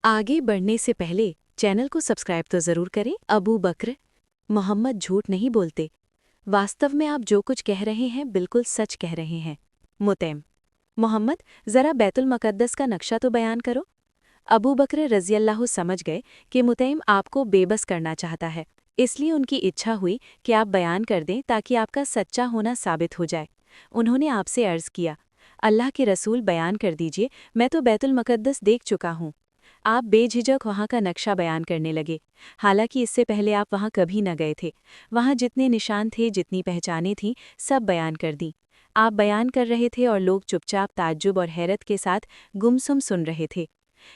आगे बढ़ने से पहले चैनल को सब्सक्राइब तो ज़रूर करें। अबू बकर, मोहम्मद झूठ नहीं बोलते। वास्तव में आप जो कुछ कह रहे हैं बिल्कुल सच कह रहे हैं। मुतैम, मोहम्मद ज़रा बैतुल मुक़द्दस का नक्शा तो बयान करो। अबू बकर रज़ियल्लाहु समझ गए कि मुतैम आपको बेबस करना चाहता है, इसलिए उनकी इच्छा हुई कि आप बयान कर दें ताकि आपका सच्चा होना साबित हो जाए। उन्होंने आपसे अर्ज़ किया, अल्लाह के रसूल बयान कर दीजिए, मैं तो बैतुल मुक़द्दस देख चुका हूँ। आप बेझिझक वहाँ का नक्शा बयान करने लगे। हालांकि इससे पहले आप वहाँ कभी न गए थे। वहाँ जितने निशान थे, जितनी पहचानें थीं, सब बयान कर दी। आप बयान कर रहे थे और लोग चुपचाप ताज्जुब और हैरत के साथ गुमसुम सुन रहे थे।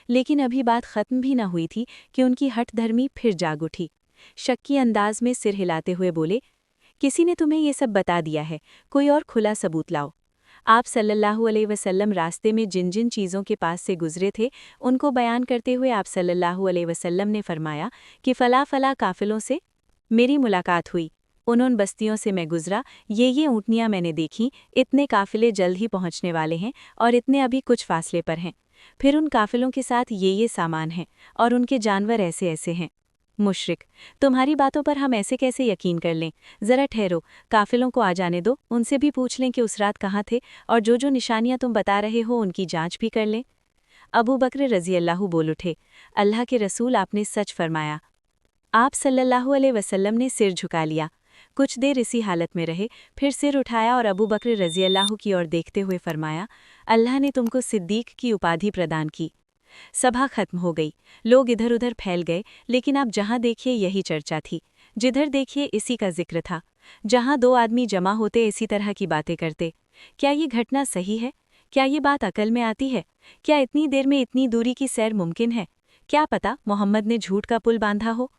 लेकिन अभी बात खत्म भी न हुई थी कि उनकी हठधर्मी फिर जाग उठी। शक्की अंदाज में सिर हिलाते हुए बोले, किसी ने तुम्हें ये सब बता दिया है, कोई और खुला सबूत लाओ। आप सल्लल्लाहु अलैहि वसल्लम रास्ते में जिन जिन चीज़ों के पास से गुजरे थे, उनको बयान करते हुए आप सल्लल्लाहु अलैहि वसल्लम ने फरमाया कि फ़ला फ़ला काफ़िलों से मेरी मुलाकात हुई, उन बस्तियों से मैं गुजरा, ये ऊँटनियाँ मैंने देखीं, इतने काफ़िले जल्द ही पहुँचने वाले हैं और इतने अभी कुछ फासले पर हैं। फिर उन काफ़िलों के साथ ये सामान हैं और उनके जानवर ऐसे ऐसे हैं। मुशरिक, तुम्हारी बातों पर हम ऐसे कैसे यकीन कर लें? ज़रा ठहरो, काफ़िलों को आ जाने दो, उनसे भी पूछ लें कि उस रात कहाँ थे और जो जो निशानियां तुम बता रहे हो उनकी जांच भी कर लें। अबू बकर रज़ियल्लाहु बोल उठे, अल्लाह के रसूल आपने सच फरमाया। आप सल्लल्लाहु अलैहि वसल्लम ने सिर झुका लिया। कुछ देर इसी हालत में रहे, फिर सिर उठाया और अबू बकर रज़ियल्लाहु की ओर देखते हुए फरमाया, अल्लाह ने तुमको सिद्दीक की उपाधि प्रदान की। सभा खत्म हो गई, लोग इधर उधर फैल गए, लेकिन आप जहां देखिए यही चर्चा थी, जिधर देखिए इसी का जिक्र था। जहां दो आदमी जमा होते इसी तरह की बातें करते। क्या ये घटना सही है? क्या ये बात अकल में आती है? क्या इतनी देर में इतनी दूरी की सैर मुमकिन है? क्या पता मोहम्मद ने झूठ का पुल बांधा हो।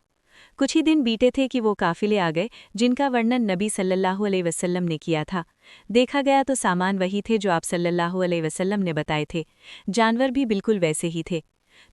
कुछ ही दिन बीते थे कि वो काफिले आ गए जिनका वर्णन नबी सल्लल्लाहु अलैहि वसल्लम ने किया था। देखा गया तो सामान वही थे जो आप सल्लल्लाहु अलैहि वसल्लम ने बताए थे, जानवर भी बिल्कुल वैसे ही थे।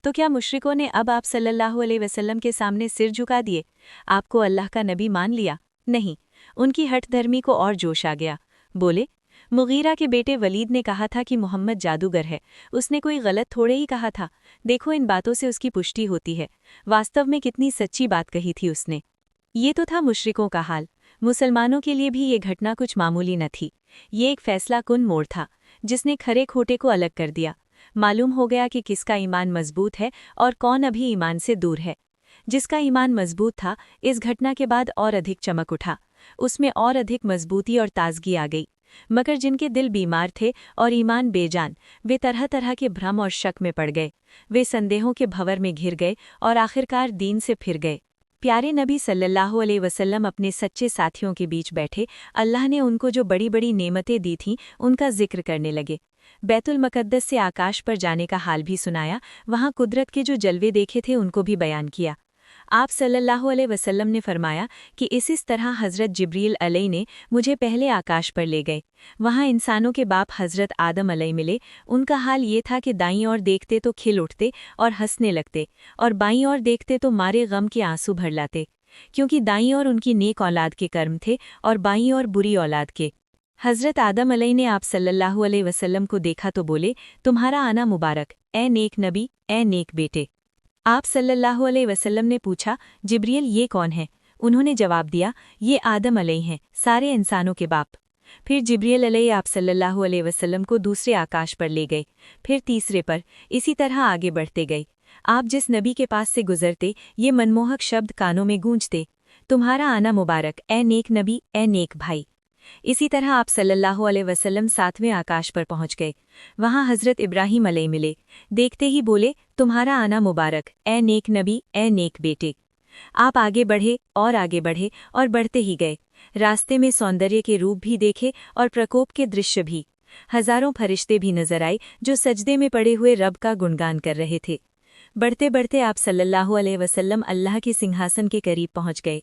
तो क्या मुशरिकों ने अब आप सल्लल्लाहु अलैहि वसल्लम के सामने सिर झुका दिए, आपको अल्लाह का नबी मान लिया? नहीं, उनकी हठधर्मी को और जोश आ गया। बोले, मुगीरा के बेटे वलीद ने कहा था कि मोहम्मद जादूगर है, उसने कोई गलत थोड़े ही कहा था। देखो इन बातों से उसकी पुष्टि होती है, वास्तव में कितनी सच्ची बात कही थी उसने। ये तो था मुशरिकों का हाल। मुसलमानों के लिए भी ये घटना कुछ मामूली न थी। ये एक फैसला कुन मोड़ था जिसने खरे खोटे को अलग कर दिया। मालूम हो गया कि किसका ईमान मजबूत है और कौन अभी ईमान से दूर है। जिसका ईमान मजबूत था, इस घटना के बाद और अधिक चमक उठा, उसमें और अधिक मजबूती और ताजगी आ गई। मगर जिनके दिल बीमार थे और ईमान बेजान, वे तरह तरह के भ्रम और शक में पड़ गए। वे संदेहों के भंवर में घिर गए और आखिरकार दीन से फिर गए। प्यारे नबी सल्लल्लाहु अलैहि वसल्लम अपने सच्चे साथियों के बीच बैठे अल्लाह ने उनको जो बड़ी बड़ी नेमतें दी थीं उनका जिक्र करने लगे। बैतुल मुक़द्दस से आकाश पर जाने का हाल भी सुनाया, वहाँ कुदरत के जो जलवे देखे थे उनको भी बयान किया। आप सल्लल्लाहु अलैहि वसल्लम ने फरमाया कि इस तरह हज़रत जिब्रील अलैहि ने मुझे पहले आकाश पर ले गए। वहाँ इंसानों के बाप हज़रत आदम अलैहि मिले। उनका हाल ये था कि दाईं ओर देखते तो खिल उठते और हंसने लगते, और बाईं ओर देखते तो मारे गम के आंसू भर लाते, क्योंकि दाईं ओर उनकी नेक औलाद के कर्म थे और बाईं ओर बुरी औलाद के। हज़रत आदम अलैहि ने आप सल्लल्लाहु अलैहि वसल्लम को देखा तो बोले, तुम्हारा आना मुबारक, ए नेक नबी, ए नेक बेटे। आप सल्लल्लाहु अलैहि वसल्लम ने पूछा, जिब्रील ये कौन है? उन्होंने जवाब दिया, ये आदम अलैहि हैं, सारे इंसानों के बाप। फिर जिब्रील अलैहि आप सल्लल्लाहु अलैहि वसल्लम को दूसरे आकाश पर ले गए, फिर तीसरे पर, इसी तरह आगे बढ़ते गए। आप जिस नबी के पास से गुजरते ये मनमोहक शब्द कानों में गूंजते, तुम्हारा आना मुबारक, ए नेक नबी, ए नेक भाई। इसी तरह आप सल्लल्लाहु अलैहि वसल्लम 7वें आकाश पर पहुंच गए। वहां हज़रत इब्राहीम अलैहि मिले। देखते ही बोले, तुम्हारा आना मुबारक, ए नेक नबी, ए नेक बेटे। आप आगे बढ़े और आगे बढ़े और बढ़ते ही गए। रास्ते में सौंदर्य के रूप भी देखे और प्रकोप के दृश्य भी। हजारों फरिश्ते भी नजर आए जो सजदे में पड़े हुए रब का गुणगान कर रहे थे। बढ़ते बढ़ते आप सल्लल्लाहु अलैहि वसल्लम अल्लाह के सिंहासन के करीब पहुंच गए।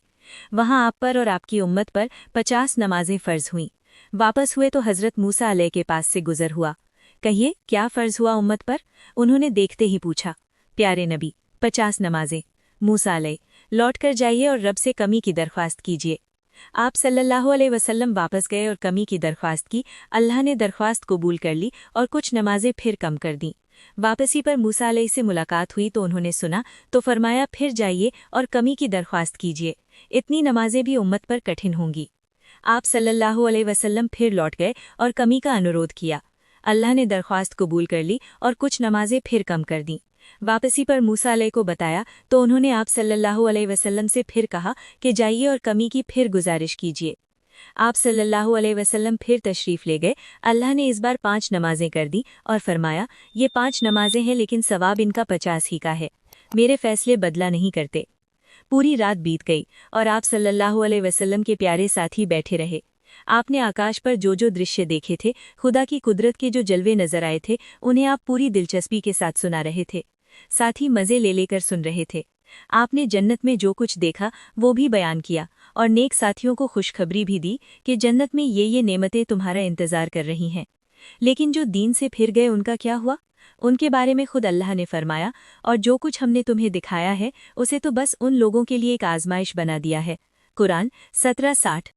वहां आप पर और आपकी उम्मत पर 50 नमाजें फ़र्ज हुईं। वापस हुए तो हज़रत मूसा अलैहि के पास से गुजर हुआ। कहिए क्या फ़र्ज हुआ उम्मत पर? उन्होंने देखते ही पूछा, प्यारे नबी, 50 नमाजें। मूसा अलैहि, लौट कर जाइए और रब से कमी की दरख्वास्त कीजिए। आप सल्लल्लाहु अलैहि वसल्लम वापस गए और कमी की दरख्वास्त की। अल्लाह ने दरख्वास्त कबूल कर ली और कुछ नमाजें फिर कम कर दी। वापसी पर मूसा अलैहि से मुलाकात हुई तो उन्होंने सुना तो फरमाया, फिर जाइए और कमी की दरख्वास्त कीजिए, इतनी नमाजें भी उम्मत पर कठिन होंगी। आप सल्लल्लाहु अलैहि वसल्लम फिर लौट गए और कमी का अनुरोध किया। अल्लाह ने दरख्वास्त कबूल कर ली और कुछ नमाजें फिर कम कर दीं। वापसी पर मूसा अलैहि को बताया तो उन्होंने आप सल्लल्लाहु अलैहि वसल्लम से फिर कहा कि जाइए और कमी की फिर गुजारिश कीजिए। आप सल्लल्लाहु अलैहि वसल्लम फिर तशरीफ़ ले गए। अल्लाह ने इस बार 5 नमाजें कर दी और फरमाया, ये 5 नमाजें हैं लेकिन सवाब इनका 50 ही का है। मेरे फैसले बदला नहीं करते। पूरी रात बीत गई और आप सल्लल्लाहु अलैहि वसल्लम के प्यारे साथी बैठे रहे। आपने आकाश पर जो जो दृश्य देखे थे, खुदा की कुदरत के जो जलवे नजर आए थे, उन्हें आप पूरी दिलचस्पी के साथ सुना रहे थे, साथ ही मज़े ले लेकर सुन रहे थे। आपने जन्नत में जो कुछ देखा वो भी बयान किया और नेक साथियों को खुशखबरी भी दी कि जन्नत में ये नेमतें तुम्हारा इंतजार कर रही हैं। लेकिन जो दीन से फिर गए उनका क्या हुआ? उनके बारे में खुद अल्लाह ने फरमाया, और जो कुछ हमने तुम्हें दिखाया है उसे तो बस उन लोगों के लिए एक आजमाइश बना दिया है। कुरान 17:60।